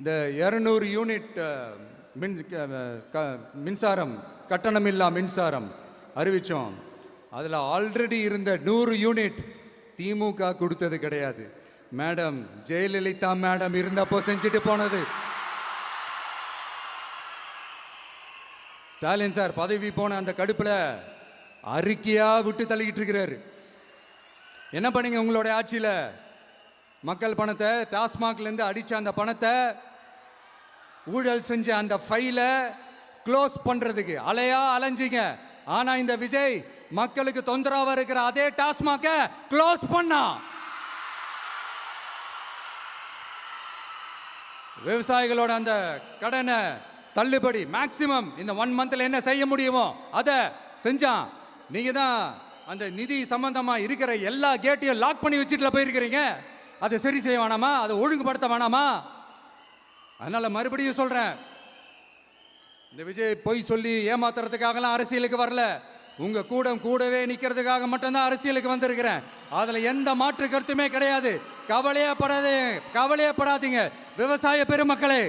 இந்த 200 யூனிட் மின்சாரம் கட்டணமில்லா மின்சாரம் அறிவித்தோம். அதில் ஆல்ரெடி இருந்த 100 யூனிட் திமுக கொடுத்தது கிடையாது. மேடம் ஜெயலலிதா மேடம் இருந்தப்போ செஞ்சுட்டு போனது. ஸ்டாலின் சார் பதவி போன அந்த கடுப்புல அறிக்கையா விட்டு தள்ளிக்கிட்டு இருக்கிறாரு. என்ன பண்ணீங்க உங்களுடைய ஆட்சியில்? மக்கள் பணத்தை டாஸ்மாக்ல இருந்து அடிச்ச அந்த பணத்தை, ஊழல் செஞ்ச அந்த ஃபைலை க்ளோஸ் பண்றதுக்கு அலையா அலைஞ்சிங்க. ஆனா இந்த விஜய் மக்களுக்கு தொந்தரவா இருக்கிற அதே டாஸ்மாக க்ளோஸ் பண்ணா. விவசாயிகளோட அந்த கடனை தள்ளுபடி மேக்சிமம் இந்த 1 மந்த்ல என்ன செய்ய முடியுமோ அதை செஞ்சான். நீங்க தான் அந்த நிதி சம்பந்தமா இருக்கிற எல்லா கேட்டையும் லாக் பண்ணி வச்சுட்டு போயிருக்கிறீங்க. அதை சரி செய்ய வேணாமா? அதை ஒழுங்குபடுத்த வேணாமா? அதனால மறுபடியும் சொல்றேன், இந்த விஜய் பொய் சொல்லி ஏமாத்துறதுக்காகலாம் அரசியலுக்கு வரல. உங்க கூடவே நிக்கிறதுக்காக மட்டும்தான் அரசியலுக்கு வந்திருக்கிறேன். அதுல எந்த மாற்று கருத்துமே கிடையாது. கவலையப்படாதீங்க விவசாய பெருமக்களே.